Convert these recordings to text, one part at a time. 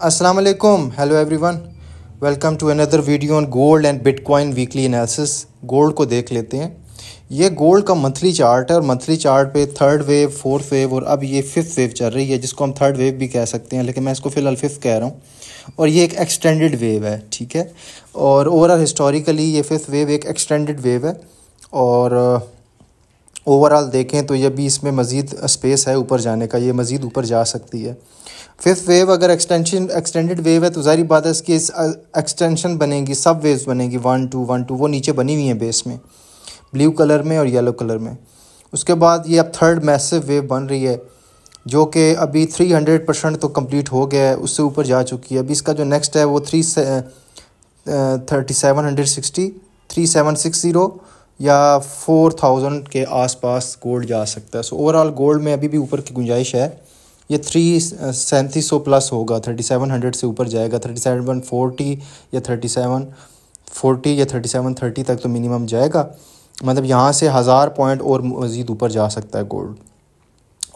अस्सलाम वालेकुम, hello everyone, welcome to another video on gold and bitcoin weekly analysis. Gold को देख लेते हैं। ये गोल्ड का मंथली चार्ट है और मंथली चार्ट पे थर्ड वेव, फोर्थ वेव और अब ये फिफ्थ वेव चल रही है, जिसको हम थर्ड वेव भी कह सकते हैं, लेकिन मैं इसको फ़िलहाल फिफ्थ कह रहा हूँ। और ये एक एक्सटेंडेड वेव है, ठीक है। और ओवरऑल हिस्टोरिकली ये फिफ्थ वेव एक एक्सटेंडेड वेव है और ओवरऑल देखें तो ये भी इसमें मज़ीद स्पेस है ऊपर जाने का, ये मज़ीद ऊपर जा सकती है। फिफ्थ वेव अगर एक्सटेंडेड वेव है तो ज़ाहिर बात है इसकी एक्सटेंशन बनेगी, सब वेव्स बनेगी 1 2 1 2, वो नीचे बनी हुई हैं बेस में, ब्लू कलर में और येलो कलर में। उसके बाद ये अब थर्ड मैसिव वेव बन रही है, जो कि अभी 300% तो कंप्लीट हो गया है, उससे ऊपर जा चुकी है। अभी इसका जो नेक्स्ट है वो 3760 या 4000 के आसपास गोल्ड जा सकता है। सो ओवरऑल गोल्ड में अभी भी ऊपर की गुंजाइश है। ये 3700 प्लस होगा, 3700 से ऊपर जाएगा, 3740 या 3740 या 3730 तक तो मिनिमम जाएगा। मतलब यहाँ से 1000 पॉइंट और मज़ीद ऊपर जा सकता है गोल्ड।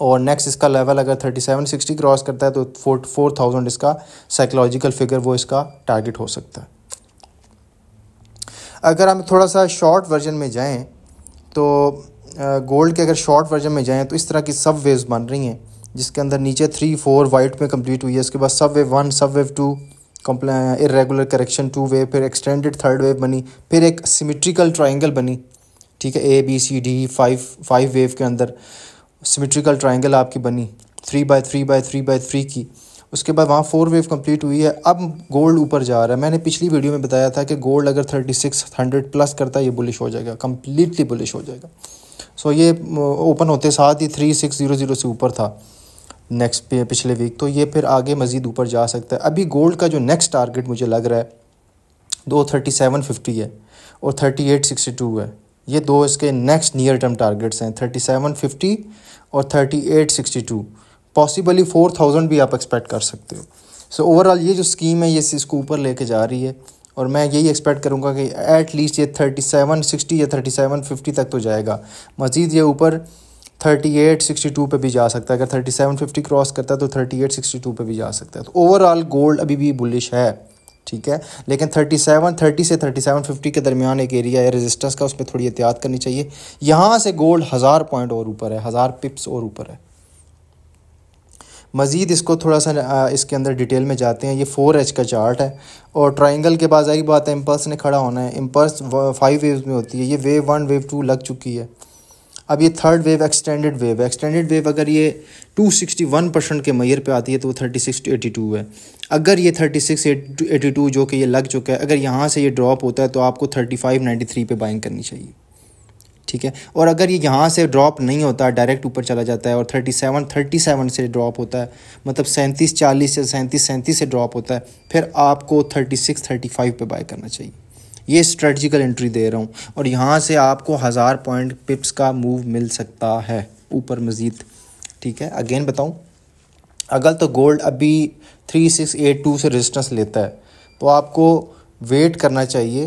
और नेक्स्ट इसका लेवल अगर 3760 क्रॉस करता है तो 4000 इसका साइकोलॉजिकल फिगर, वो इसका टारगेट हो सकता है। अगर हम थोड़ा सा शॉर्ट वर्जन में जाएं तो गोल्ड के अगर शॉर्ट वर्जन में जाएं तो इस तरह की सब वेव्स बन रही हैं, जिसके अंदर नीचे 3 4 वाइट में कंप्लीट हुई है। उसके बाद सब वेव 1, सब वेव 2, इरेगुलर करेक्शन 2 वेव, फिर एक्सटेंडेड थर्ड वेव बनी, फिर एक सिमेट्रिकल ट्रायंगल बनी, ठीक है। ABCD 5 वेव के अंदर सिमेट्रिकल ट्रायंगल आपकी बनी 3x3x3x3 की। उसके बाद वहाँ 4 वेव कंप्लीट हुई है। अब गोल्ड ऊपर जा रहा है। मैंने पिछली वीडियो में बताया था कि गोल्ड अगर 3600 प्लस करता है ये बुलिश हो जाएगा, कम्प्लीटली बुलिश हो जाएगा। सो ये ओपन होते साथ ही 3600 से ऊपर था नेक्स्ट पे पिछले वीक, तो ये फिर आगे मज़ीद ऊपर जा सकता है। अभी गोल्ड का जो नेक्स्ट टारगेट मुझे लग रहा है 3750 है और 3862 है। ये दो इसके नेक्स्ट नियर टर्म टारगेट्स हैं, 3750 और 3862। पॉसिबली 4000 भी आप एक्सपेक्ट कर सकते हो। सो ओवरऑल ये जो स्कीम है ये इसको ऊपर लेके जा रही है और मैं यही एक्सपेक्ट करूँगा कि एट लीस्ट ये 3760 या 3750 तक तो जाएगा। मज़ीद ये ऊपर 3862 पे भी जा सकता है। अगर 3750 क्रॉस करता है तो 3862 पे भी जा सकता है। तो ओवरऑल गोल्ड अभी भी बुलिश है, ठीक है। लेकिन 3730 से 3750 के दरमियान एक एरिया है रेजिस्टेंस का, उस पर थोड़ी एहतियात करनी चाहिए। यहाँ से गोल्ड 1000 पॉइंट और ऊपर है, 1000 पिप्स और ऊपर है। मज़ीद इसको थोड़ा सा इसके अंदर डिटेल में जाते हैं। ये 4H का चार्ट है और ट्रायंगल के बाद सारी बात है इम्पल्स ने खड़ा होना है। इम्पल्स 5 वेव्स में होती है। ये वेव 1 वेव 2 लग चुकी है। अब ये थर्ड वेव एक्सटेंडेड वेव है। एक्सटेंडेड वेव अगर ये 261% के मैयर पे आती है तो वो 3682 है। अगर ये 3682 जो कि ये लग चुका है, अगर यहाँ से ये ड्रॉप होता है तो आपको 3593 पे बाइंग करनी चाहिए, ठीक है। और अगर ये यहाँ से ड्रॉप नहीं होता, डायरेक्ट ऊपर चला जाता है और 3737 से ड्रॉप होता है, मतलब 3740 से 3737 से ड्रॉप होता है, फिर आपको 3635 पे बाय करना चाहिए। ये स्ट्रेटजिकल एंट्री दे रहा हूँ और यहाँ से आपको 1000 पॉइंट पिप्स का मूव मिल सकता है ऊपर मज़ीद, ठीक है। अगेन बताऊँ, अगर तो गोल्ड अभी 3682 से रेजिस्टेंस लेता है तो आपको वेट करना चाहिए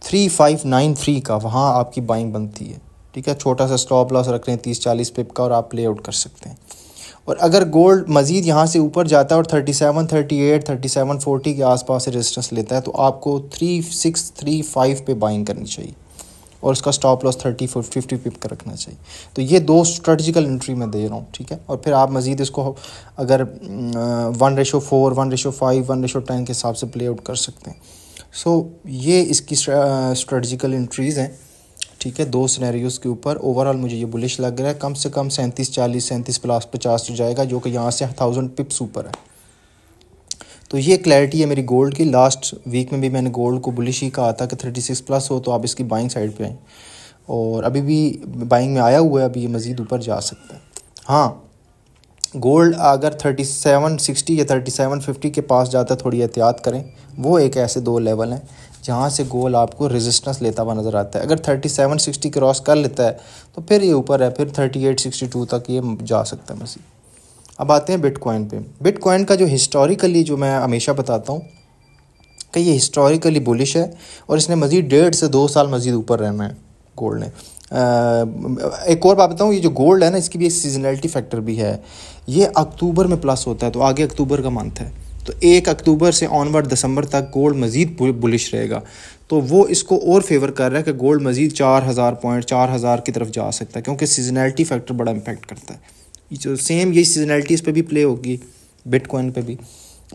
3593 का, वहाँ आपकी बाइंग बनती है, ठीक है। छोटा सा स्टॉप लॉस रख रहे हैं 30-40 पिप का और आप प्ले आउट कर सकते हैं। और अगर गोल्ड मज़ीद यहाँ से ऊपर जाता है और 3738 3740 के आसपास से रेजिस्टेंस लेता है तो आपको 3635 पे बाइंग करनी चाहिए और उसका स्टॉप लॉस 30-50 पिप का रखना चाहिए। तो ये दो स्ट्रेटजिकल एंट्री मैं दे रहा हूँ, ठीक है। और फिर आप मज़ीद इसको अगर 1:4, 1:5, 1:10 के हिसाब से प्ले आउट कर सकते हैं। सो ये इसकी स्ट्रेटजिकल एंट्रीज़ हैं, ठीक है, दो सिनेरियोज़ के ऊपर। ओवरऑल मुझे ये बुलिश लग रहा है। कम से कम 3740 37+50 तो जाएगा, जो कि यहाँ से 1000 पिप्स ऊपर है। तो ये क्लैरिटी है मेरी गोल्ड की। लास्ट वीक में भी मैंने गोल्ड को बुलिश ही कहा था कि 36 प्लस हो तो आप इसकी बाइंग साइड पे आएँ, और अभी भी बाइंग में आया हुआ है। अभी ये मज़ीद ऊपर जा सकता है। हाँ, गोल्ड अगर 3760 या 3750 के पास जाता है थोड़ी एहतियात करें। वो एक ऐसे दो लेवल हैं जहाँ से गोल्ड आपको रेजिस्टेंस लेता हुआ नज़र आता है। अगर 3760 क्रॉस कर लेता है तो फिर ये ऊपर है, फिर 3862 तक ये जा सकता है मज़ीद। अब आते हैं बिटकॉइन पे। बिटकॉइन का जो हिस्टोरिकली, जो मैं हमेशा बताता हूँ कि ये हिस्टोरिकली बुलिश है और इसने मज़ीद 1.5 से 2 साल मज़ीद ऊपर रहना है गोल्ड ने। एक और बात बताऊँ, ये जो गोल्ड है ना, इसकी भी एक सीजनलिटी फैक्टर भी है। ये अक्टूबर में प्लस होता है, तो आगे अक्टूबर का मंथ है, तो 1 अक्टूबर से ऑनवर्ड दिसंबर तक गोल्ड मज़ीद बुलिश रहेगा। तो वो इसको और फेवर कर रहा है कि गोल्ड मज़ीद 4000 पॉइंट 4000 की तरफ जा सकता है, क्योंकि सीजनैलिटी फैक्टर बड़ा इम्पैक्ट करता है। जो सेम यही सीजनैलिटी इस पर भी प्ले होगी, बिटकॉइन पे भी।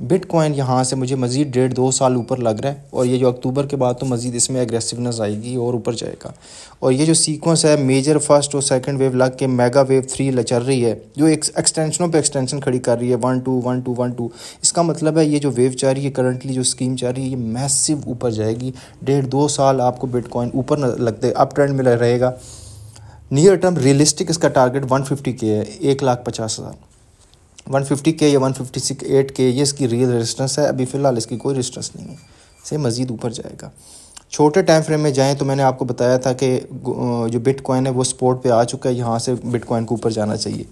बिटकॉइन यहाँ से मुझे मज़ीद 1.5-2 साल ऊपर लग रहा है, और ये जो अक्टूबर के बाद तो मज़ीद इसमें एग्रेसिवनेस आएगी और ऊपर जाएगा। और ये जो सीक्वेंस है, मेजर फर्स्ट और सेकंड वेव लग के मेगा वेव 3 चल रही है, जो एक एक्सटेंशनों पे एक्सटेंशन खड़ी कर रही है 1 2 1 2 1 2। इसका मतलब है ये जो वेव चल रही है करंटली, जो स्कीम चल रही है, ये मैसिव ऊपर जाएगी। 1.5-2 साल आपको बिटकॉइन ऊपर लगते अप ट्रेंड में रहेगा। नियर टर्म रियलिस्टिक इसका टारगेट 150K है, 1,50,000। 150K या 158K ये इसकी रियल रेजिस्टेंस है। अभी फ़िलहाल इसकी कोई रेजिस्टेंस नहीं है, इसे मज़ीद ऊपर जाएगा। छोटे टाइम फ्रेम में जाएं तो मैंने आपको बताया था कि जो बिटकॉइन है वो सपोर्ट पे आ चुका है, यहाँ से बिटकॉइन को ऊपर जाना चाहिए,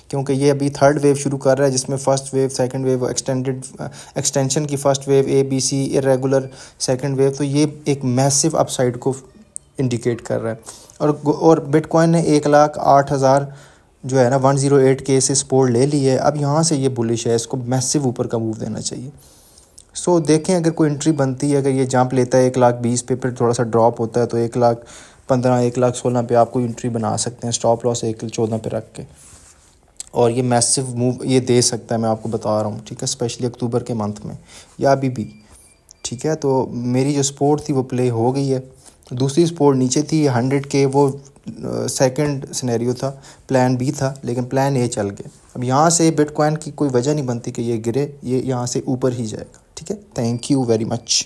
क्योंकि ये अभी थर्ड वेव शुरू कर रहा है, जिसमें first wave, second wave, extension की first wave, ABC, irregular second wave. तो ये एक मैसिव अपसाइड को इंडिकेट कर रहा है। और बिटकॉइन ने 1,08,000 जो है ना 108K से सपोर्ट ले ली है। अब यहाँ से ये बुलिश है, इसको मैसिव ऊपर का मूव देना चाहिए। सो देखें अगर कोई एंट्री बनती है, अगर ये जंप लेता है 1,20,000 पे, फिर थोड़ा सा ड्रॉप होता है तो 1,15,000 1,16,000 पे आप कोई एंट्री बना सकते हैं, स्टॉप लॉस 1,14,000 पे रख के। और ये मैसिव मूव ये दे सकता है, मैं आपको बता रहा हूँ, ठीक है, स्पेशली अक्टूबर के मंथ में या अभी भी, ठीक है। तो मेरी जो सपोर्ट थी वो प्ले हो गई है। दूसरी सपोर्ट नीचे थी 100K, वो सेकंड सिनेरियो था, प्लान बी था, लेकिन प्लान ए चल गया। अब यहाँ से बिटकॉइन की कोई वजह नहीं बनती कि ये गिरे, ये यहाँ से ऊपर ही जाएगा, ठीक है। Thank you very much.